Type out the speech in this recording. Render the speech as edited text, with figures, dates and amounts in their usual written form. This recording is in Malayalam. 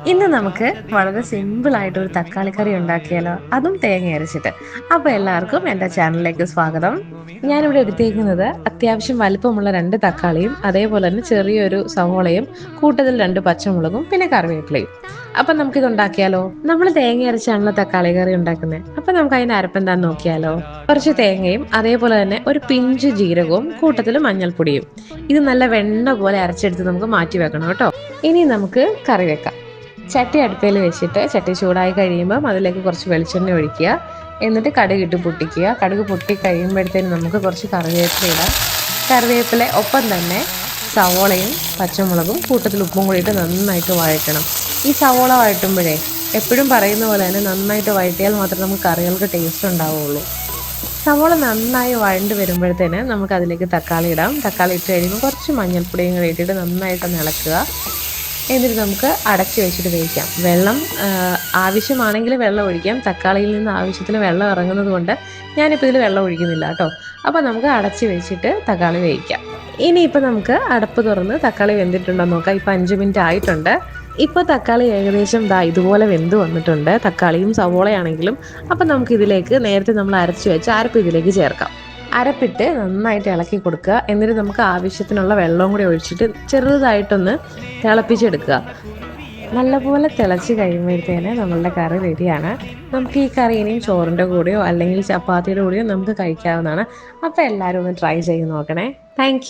ഇന്ന് നമുക്ക് വളരെ സിമ്പിൾ ആയിട്ട് ഒരു തക്കാളി കറി ഉണ്ടാക്കിയാലോ, അതും തേങ്ങ അരച്ചിട്ട്. അപ്പോൾ എല്ലാവർക്കും എൻ്റെ ചാനലിലേക്ക് സ്വാഗതം. ഞാനിവിടെ എടുത്തേക്കുന്നത് അത്യാവശ്യം വലിപ്പമുള്ള 2 തക്കാളിയും അതേപോലെ തന്നെ ചെറിയൊരു സവോളയും കൂട്ടത്തിൽ 2 പച്ചമുളകും പിന്നെ കറിവേപ്പിലയും. അപ്പം നമുക്കിത് ഉണ്ടാക്കിയാലോ. നമ്മൾ തേങ്ങ അരച്ചാണല്ലോ തക്കാളി കറി ഉണ്ടാക്കുന്നത്. അപ്പം നമുക്ക് അതിന് അരപ്പെന്താന്ന് നോക്കിയാലോ. കുറച്ച് തേങ്ങയും അതേപോലെ തന്നെ ഒരു പിഞ്ച് ജീരകവും കൂട്ടത്തിൽ മഞ്ഞൾപ്പൊടിയും. ഇത് നല്ല വെണ്ണ പോലെ അരച്ചെടുത്ത് നമുക്ക് മാറ്റി വെക്കണം കേട്ടോ. ഇനി നമുക്ക് കറി വെക്കാം. ചട്ടി അടുപ്പയിൽ വെച്ചിട്ട് ചട്ടി ചൂടായി കഴിയുമ്പം അതിലേക്ക് കുറച്ച് വെളിച്ചെണ്ണ ഒഴിക്കുക. എന്നിട്ട് കടുക് ഇട്ട് പൊട്ടിക്കുക. കടുക് പൊട്ടി കഴിയുമ്പോഴത്തേനും നമുക്ക് കുറച്ച് കറിവേപ്പില ഇടാം. കറിവേപ്പില ഒപ്പം തന്നെ സവോളയും പച്ചമുളകും കൂട്ടത്തിൽ ഉപ്പും കൂടി ഇട്ട് നന്നായിട്ട് വഴറ്റണം. ഈ സവോള വഴറ്റുമ്പോഴേ എപ്പോഴും പറയുന്ന പോലെ തന്നെ നന്നായിട്ട് വഴറ്റിയാൽ മാത്രമേ നമുക്ക് കറികൾക്ക് ടേസ്റ്റ് ഉണ്ടാവുകയുള്ളൂ. സവോള നന്നായി വഴണ്ട് വരുമ്പോഴത്തേന് നമുക്ക് അതിലേക്ക് തക്കാളി ഇടാം. തക്കാളി ഇട്ട് കഴിയുമ്പോൾ കുറച്ച് മഞ്ഞൾപ്പൊടിയും കൂടി ഇട്ടിട്ട് നന്നായിട്ടൊന്ന് ഇളക്കുക. എന്നിട്ട് നമുക്ക് അടച്ച് വെച്ചിട്ട് വേവിക്കാം. വെള്ളം ആവശ്യമാണെങ്കിൽ വെള്ളം ഒഴിക്കാം. തക്കാളിയിൽ നിന്ന് ആവശ്യത്തിന് വെള്ളം ഇറങ്ങുന്നത് കൊണ്ട് ഞാനിപ്പോൾ ഇതിൽ വെള്ളം ഒഴിക്കുന്നില്ല കേട്ടോ. അപ്പോൾ നമുക്ക് അടച്ച് വെച്ചിട്ട് തക്കാളി വേവിക്കാം. ഇനിയിപ്പോൾ നമുക്ക് അടപ്പ് തുറന്ന് തക്കാളി വെന്തിട്ടുണ്ടോ നോക്കാം. ഇപ്പോൾ 5 മിനിറ്റ് ആയിട്ടുണ്ട്. ഇപ്പോൾ തക്കാളി ഏകദേശം ഇതുപോലെ വെന്ത് വന്നിട്ടുണ്ട്, തക്കാളിയും സവോളയാണെങ്കിലും. അപ്പം നമുക്കിതിലേക്ക് നേരത്തെ നമ്മൾ അരച്ച് വെച്ച അരപ്പ് ഇതിലേക്ക് ചേർക്കാം. അരപ്പിട്ട് നന്നായിട്ട് ഇളക്കി കൊടുക്കുക. എന്നിട്ട് നമുക്ക് ആവശ്യത്തിനുള്ള വെള്ളവും കൂടി ഒഴിച്ചിട്ട് ചെറുതായിട്ടൊന്ന് തിളപ്പിച്ചെടുക്കുക. നല്ലപോലെ തിളച്ച് കഴിയുമ്പോഴത്തേന് നമ്മളുടെ കറി റെഡിയാണ്. നമുക്ക് ഈ കറി ഇനിയും ചോറിൻ്റെ കൂടെയോ അല്ലെങ്കിൽ ചപ്പാത്തിയുടെ കൂടെയോ നമുക്ക് കഴിക്കാവുന്നതാണ്. അപ്പോൾ എല്ലാവരും ഒന്ന് ട്രൈ ചെയ്ത് നോക്കണേ. താങ്ക്